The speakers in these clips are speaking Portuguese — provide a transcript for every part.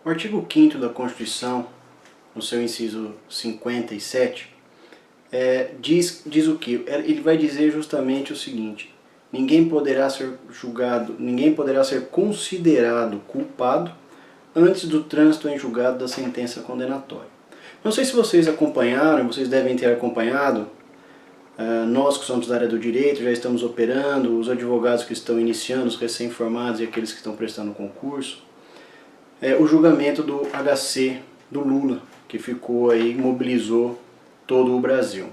O artigo 5º da Constituição, no seu inciso 57, diz o que? Ele vai dizer justamente o seguinte: ninguém poderá ser julgado, ninguém poderá ser considerado culpado antes do trânsito em julgado da sentença condenatória. Não sei se vocês acompanharam, vocês devem ter acompanhado, nós que somos da área do direito já estamos operando, os advogados que estão iniciando, os recém-formados e aqueles que estão prestando concurso, o julgamento do HC do Lula, que ficou aí, mobilizou todo o Brasil.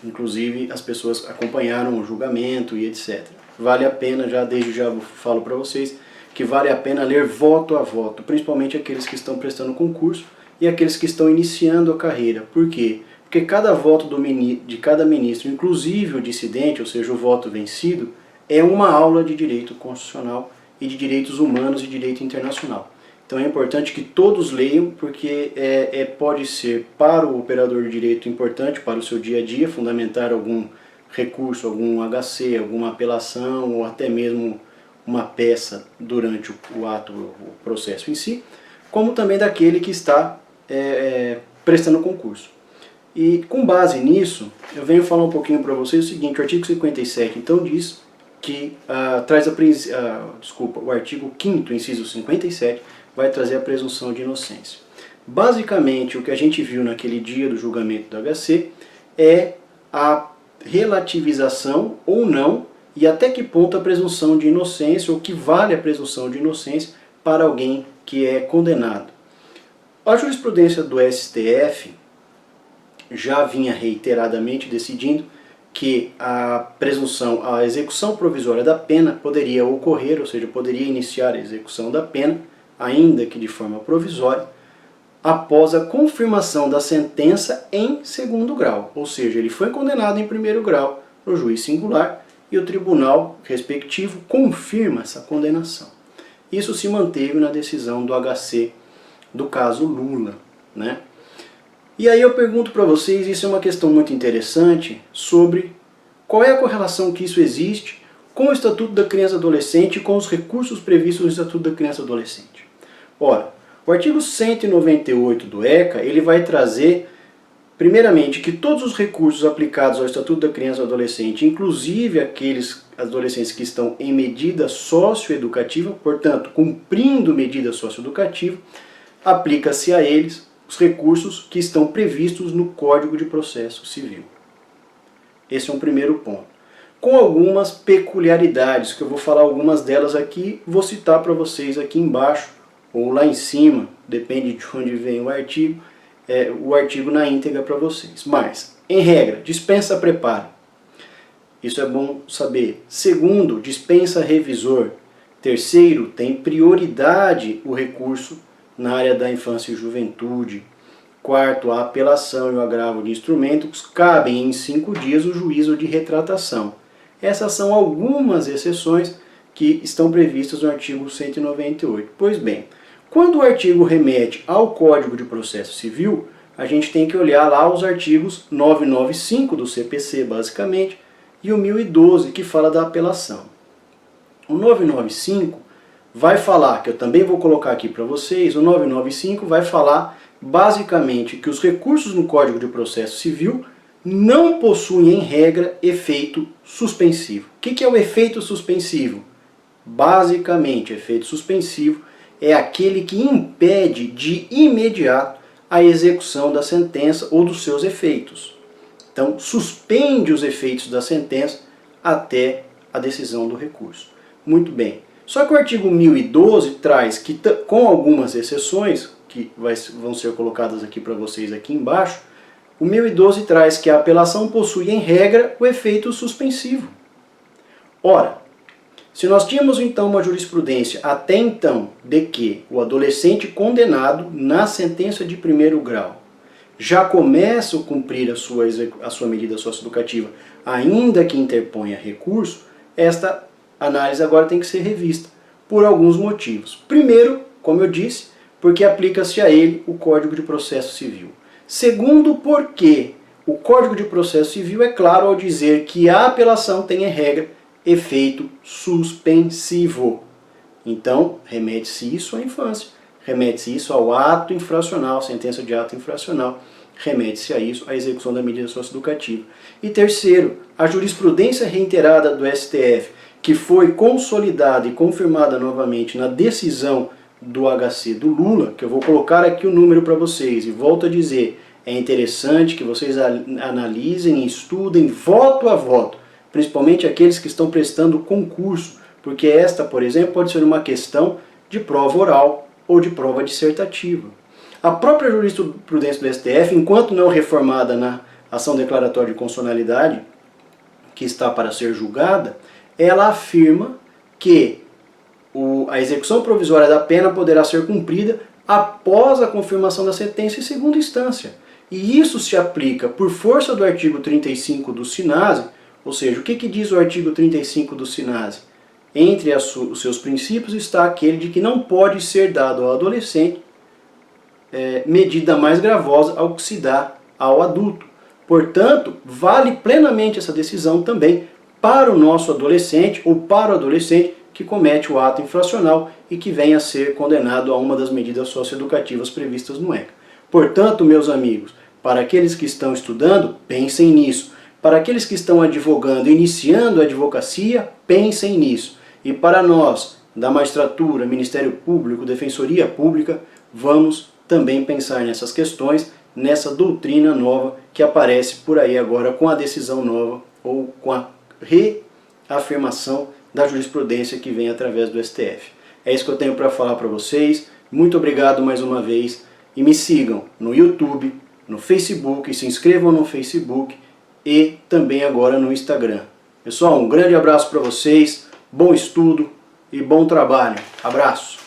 Inclusive as pessoas acompanharam o julgamento e etc. Vale a pena, desde já falo para vocês, que vale a pena ler voto a voto, principalmente aqueles que estão prestando concurso e aqueles que estão iniciando a carreira. Por quê? Porque cada voto de cada ministro, inclusive o dissidente, ou seja, o voto vencido, é uma aula de direito constitucional e de direitos humanos e direito internacional. Então é importante que todos leiam, porque pode ser para o operador de direito importante, para o seu dia a dia, fundamentar algum recurso, algum HC, alguma apelação ou até mesmo uma peça durante o ato, o processo em si, como também daquele que está prestando concurso. E com base nisso, eu venho falar um pouquinho para vocês o seguinte: o artigo 57 então diz que o artigo 5º, inciso 57, vai trazer a presunção de inocência. Basicamente, o que a gente viu naquele dia do julgamento do HC é a relativização ou não, e até que ponto a presunção de inocência, ou que vale a presunção de inocência para alguém que é condenado. A jurisprudência do STF já vinha reiteradamente decidindo que a execução provisória da pena poderia ocorrer, ou seja, poderia iniciar a execução da pena, ainda que de forma provisória, após a confirmação da sentença em segundo grau. Ou seja, ele foi condenado em primeiro grau no juiz singular e o tribunal respectivo confirma essa condenação. Isso se manteve na decisão do HC do caso Lula, né? E aí eu pergunto para vocês, isso é uma questão muito interessante, sobre qual é a correlação que isso existe com o Estatuto da Criança e Adolescente e com os recursos previstos no Estatuto da Criança e Adolescente. Ora, o artigo 198 do ECA, ele vai trazer, primeiramente, que todos os recursos aplicados ao Estatuto da Criança e Adolescente, inclusive aqueles adolescentes que estão em medida socioeducativa, portanto, cumprindo medida socioeducativa, aplica-se a eles os recursos que estão previstos no Código de Processo Civil. Esse é um primeiro ponto. Com algumas peculiaridades, que eu vou falar algumas delas aqui, vou citar para vocês aqui embaixo, ou lá em cima, depende de onde vem o artigo na íntegra para vocês. Mas, em regra, dispensa preparo. Isso é bom saber. Segundo, dispensa revisor. Terceiro, tem prioridade o recurso na área da infância e juventude. Quarto, a apelação e o agravo de instrumentos cabem em 5 dias o juízo de retratação. Essas são algumas exceções que estão previstas no artigo 198. Pois bem, quando o artigo remete ao Código de Processo Civil, a gente tem que olhar lá os artigos 995 do CPC, basicamente, e o 1012, que fala da apelação. O 995 vai falar, que eu também vou colocar aqui para vocês, o 995 vai falar basicamente que os recursos no Código de Processo Civil não possuem, em regra, efeito suspensivo. O que é o efeito suspensivo? Basicamente, efeito suspensivo é aquele que impede de imediato a execução da sentença ou dos seus efeitos. Então, suspende os efeitos da sentença até a decisão do recurso. Muito bem. Só que o artigo 1012 traz que, com algumas exceções, que vão ser colocadas aqui para vocês aqui embaixo, o 1012 traz que a apelação possui, em regra, o efeito suspensivo. Ora, se nós tínhamos então uma jurisprudência até então de que o adolescente condenado na sentença de primeiro grau já começa a cumprir a sua medida socioeducativa, ainda que interponha recurso, esta análise agora tem que ser revista por alguns motivos. Primeiro, como eu disse, porque aplica-se a ele o Código de Processo Civil. Segundo, porque o Código de Processo Civil é claro ao dizer que a apelação tem, em regra, efeito suspensivo. Então, remete-se isso à infância, remete-se isso ao ato infracional, sentença de ato infracional, remete-se a isso, a execução da medida socioeducativa. E terceiro, a jurisprudência reiterada do STF, que foi consolidada e confirmada novamente na decisão do HC do Lula, que eu vou colocar aqui o número para vocês, e volto a dizer, é interessante que vocês analisem, estudem voto a voto, principalmente aqueles que estão prestando concurso, porque esta, por exemplo, pode ser uma questão de prova oral ou de prova dissertativa. A própria jurisprudência do STF, enquanto não reformada na ação declaratória de constitucionalidade, que está para ser julgada, ela afirma que a execução provisória da pena poderá ser cumprida após a confirmação da sentença em segunda instância. E isso se aplica por força do artigo 35 do SINASE, ou seja, o que diz o artigo 35 do SINASE? Entre os seus princípios está aquele de que não pode ser dado ao adolescente medida mais gravosa ao que se dá ao adulto. Portanto, vale plenamente essa decisão também para o nosso adolescente ou para o adolescente que comete o ato infracional e que venha a ser condenado a uma das medidas socioeducativas previstas no ECA. Portanto, meus amigos, para aqueles que estão estudando, pensem nisso. Para aqueles que estão advogando, iniciando a advocacia, pensem nisso. E para nós, da magistratura, Ministério Público, Defensoria Pública, vamos também pensar nessas questões, nessa doutrina nova que aparece por aí agora com a decisão nova ou com a reafirmação da jurisprudência que vem através do STF. É isso que eu tenho para falar para vocês. Muito obrigado mais uma vez e me sigam no YouTube, no Facebook, se inscrevam no Facebook e também agora no Instagram. Pessoal, um grande abraço para vocês, bom estudo e bom trabalho. Abraço!